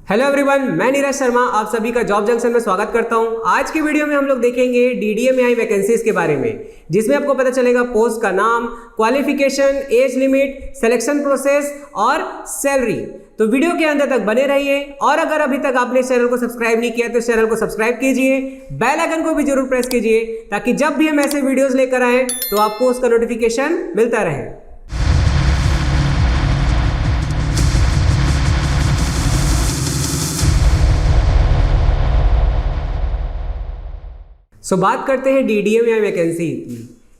Hello everyone, मैं नीरज शर्मा आप सभी का जॉब जंक्शन में स्वागत करता हूं। आज की वीडियो में हम लोग देखेंगे डीडीए में आई वैकेंसीज के बारे में, जिसमें आपको पता चलेगा पोस्ट का नाम, qualification, age limit, selection process और सैलरी। तो वीडियो के अंत तक बने रहिए और अगर अभी तक आपने चैनल को सब्सक्राइब नहीं किया तो चैनल को सब्सक्राइब कीजिए, बेल आइकन को भी जरूर प्रेस कीजिए ताकि जब भी हम ऐसे वीडियोज लेकर आए तो आपको उसका नोटिफिकेशन मिलता रहे। बात करते हैं डीडीए में वैकेंसी की।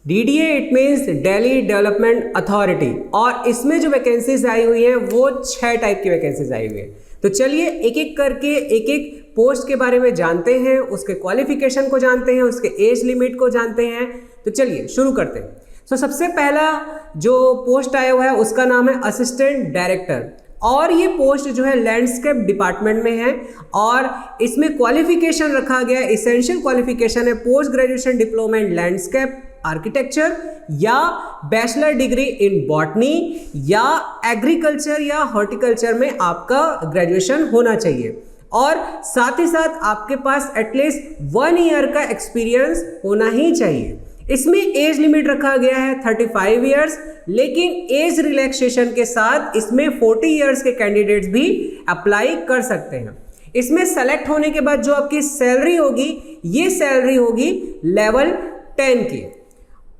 DDA it means Delhi development authority, और इसमें जो वैकेंसीज आई हुई हैं वो 6 टाइप की वैकेंसीज आई हुई है। तो चलिए एक एक करके एक एक पोस्ट के बारे में जानते हैं, उसके क्वालिफिकेशन को जानते हैं, उसके एज लिमिट को जानते हैं। तो चलिए शुरू करते हैं। सबसे पहला जो पोस्ट आया हुआ है उसका नाम है असिस्टेंट डायरेक्टर, और ये पोस्ट जो है लैंडस्केप डिपार्टमेंट में है और इसमें क्वालिफिकेशन रखा गया है, इसेंशियल क्वालिफिकेशन है post graduation diploma in landscape architecture या बैचलर डिग्री इन बॉटनी या एग्रीकल्चर या हॉर्टिकल्चर में आपका ग्रेजुएशन होना चाहिए, और साथ ही साथ आपके पास एटलीस्ट 1 ईयर का एक्सपीरियंस होना ही चाहिए। इसमें एज लिमिट रखा गया है 35 इयर्स, लेकिन एज रिलैक्सेशन के साथ इसमें 40 इयर्स के कैंडिडेट्स भी अप्लाई कर सकते हैं। इसमें सेलेक्ट होने के बाद जो आपकी सैलरी होगी, ये सैलरी होगी लेवल 10 की।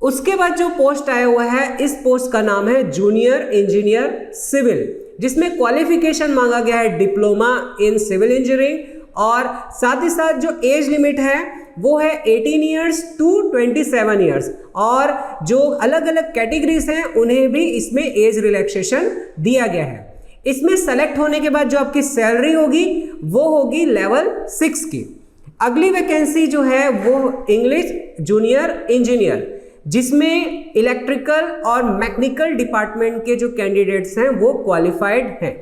उसके बाद जो पोस्ट आया हुआ है, इस पोस्ट का नाम है जूनियर इंजीनियर सिविल, जिसमें क्वालिफिकेशन मांगा गया है डिप्लोमा इन सिविल इंजीनियरिंग, और साथ ही साथ जो एज लिमिट है वो है 18 इयर्स टू 27 इयर्स, और जो अलग अलग कैटेगरीज हैं उन्हें भी इसमें एज रिलैक्सेशन दिया गया है। इसमें सेलेक्ट होने के बाद जो आपकी सैलरी होगी वो होगी लेवल 6 की। अगली वैकेंसी जो है वो इंग्लिश जूनियर इंजीनियर, जिसमें इलेक्ट्रिकल और मैकेनिकल डिपार्टमेंट के जो कैंडिडेट्स हैं वो क्वालिफाइड हैं।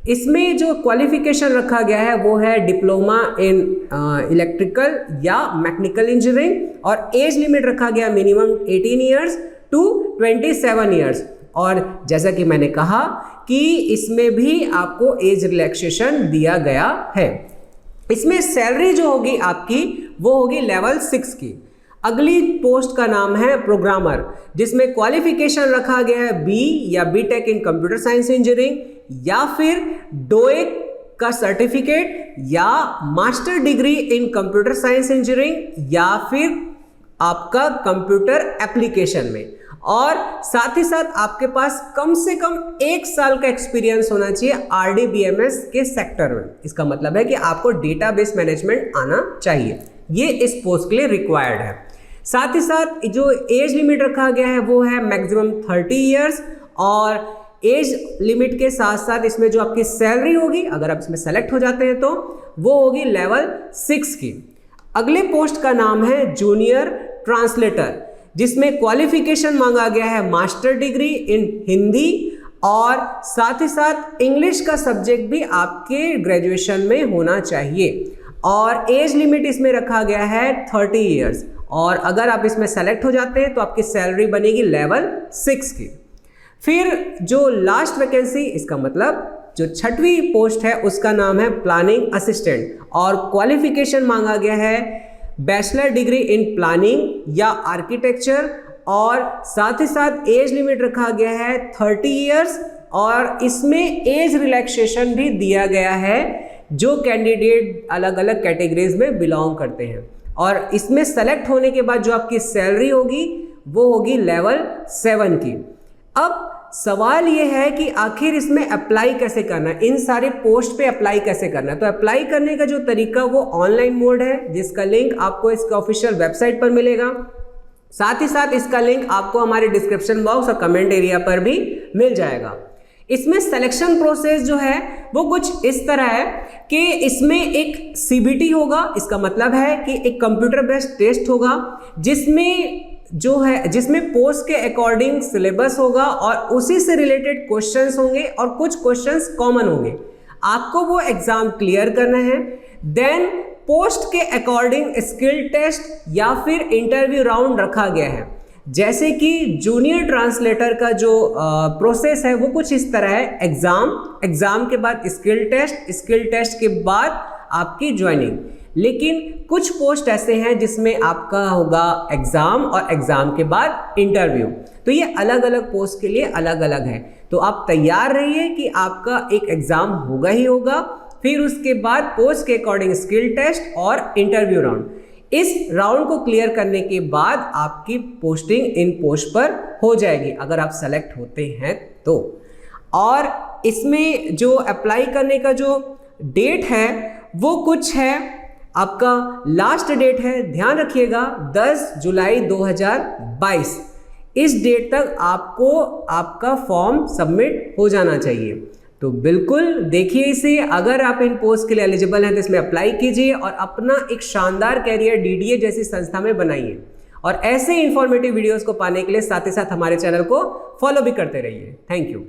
इसमें जो क्वालिफिकेशन रखा गया है वो है डिप्लोमा इन इलेक्ट्रिकल या मैकेनिकल इंजीनियरिंग, और एज लिमिट रखा गया मिनिमम 18 इयर्स टू 27 इयर्स। और जैसा कि मैंने कहा कि इसमें भी आपको एज रिलैक्सेशन दिया गया है। इसमें सैलरी जो होगी आपकी वो होगी लेवल 6 की। अगली पोस्ट का नाम है प्रोग्रामर, जिसमें क्वालिफिकेशन रखा गया है बी या BTech in computer science engineering, या फिर डोएक का सर्टिफिकेट, या master degree in computer science engineering, या फिर आपका कंप्यूटर एप्लीकेशन में, और साथ ही साथ आपके पास कम से कम 1 साल का एक्सपीरियंस होना चाहिए आरडीबीएमएस के सेक्टर में। इसका मतलब है कि आपको डेटाबेस मैनेजमेंट आना चाहिए, ये इस पोस्ट के लिए रिक्वायर्ड है। साथ ही साथ जो एज लिमिट रखा गया है वो है मैक्सिमम 30 इयर्स, और एज लिमिट के साथ साथ इसमें जो आपकी सैलरी होगी, अगर आप इसमें सेलेक्ट हो जाते हैं तो वो होगी लेवल 6 की। अगले पोस्ट का नाम है जूनियर ट्रांसलेटर, जिसमें क्वालिफिकेशन मांगा गया है मास्टर डिग्री इन हिंदी, और साथ ही साथ इंग्लिश का सब्जेक्ट भी आपके ग्रेजुएशन में होना चाहिए, और एज लिमिट इसमें रखा गया है 30 इयर्स, और अगर आप इसमें सेलेक्ट हो जाते हैं तो आपकी सैलरी बनेगी लेवल 6 की। फिर जो लास्ट वैकेंसी, इसका मतलब जो 6वीं पोस्ट है उसका नाम है प्लानिंग असिस्टेंट, और क्वालिफिकेशन मांगा गया है बैचलर डिग्री इन प्लानिंग या आर्किटेक्चर, और साथ ही साथ एज लिमिट रखा गया है 30 इयर्स, और इसमें एज रिलैक्सेशन भी दिया गया है जो कैंडिडेट अलग अलग कैटेगरीज में बिलोंग करते हैं। और इसमें सेलेक्ट होने के बाद जो आपकी सैलरी होगी वो होगी लेवल 7 की। अब सवाल ये है कि आखिर इसमें अप्लाई कैसे करना है, इन सारे पोस्ट पे अप्लाई कैसे करना है। तो अप्लाई करने का जो तरीका वो ऑनलाइन मोड है, जिसका लिंक आपको इसका ऑफिशियल वेबसाइट पर मिलेगा। साथ ही साथ इसका लिंक आपको हमारे डिस्क्रिप्शन बॉक्स और कमेंट एरिया पर भी मिल जाएगा। इसमें सिलेक्शन प्रोसेस जो है वो कुछ इस तरह है कि इसमें एक सीबीटी होगा, इसका मतलब है कि एक कंप्यूटर बेस्ड टेस्ट होगा, जिसमें पोस्ट के अकॉर्डिंग सिलेबस होगा और उसी से रिलेटेड क्वेश्चंस होंगे, और कुछ क्वेश्चंस कॉमन होंगे। आपको वो एग्जाम क्लियर करना है। देन पोस्ट के अकॉर्डिंग स्किल टेस्ट या फिर इंटरव्यू राउंड रखा गया है, जैसे कि जूनियर ट्रांसलेटर का जो प्रोसेस है वो कुछ इस तरह है, एग्जाम के बाद स्किल टेस्ट के बाद आपकी ज्वाइनिंग। लेकिन कुछ पोस्ट ऐसे हैं जिसमें आपका होगा एग्जाम और एग्जाम के बाद इंटरव्यू। तो ये अलग अलग पोस्ट के लिए अलग अलग है। तो आप तैयार रहिए कि आपका एक एग्जाम होगा ही होगा, फिर उसके बाद पोस्ट के अकॉर्डिंग स्किल टेस्ट और इंटरव्यू राउंड। इस राउंड को क्लियर करने के बाद आपकी पोस्टिंग इन पोस्ट पर हो जाएगी अगर आप सेलेक्ट होते हैं तो। और इसमें जो अप्लाई करने का जो डेट है वो कुछ है, आपका लास्ट डेट है, ध्यान रखिएगा 10 जुलाई 2022। इस डेट तक आपको आपका फॉर्म सबमिट हो जाना चाहिए। तो बिल्कुल देखिए इसे, अगर आप इन पोस्ट के लिए एलिजिबल हैं तो इसमें अप्लाई कीजिए और अपना एक शानदार कैरियर डीडीए जैसी संस्था में बनाइए। और ऐसे इंफॉर्मेटिव वीडियोस को पाने के लिए साथ ही साथ हमारे चैनल को फॉलो भी करते रहिए। Thank you.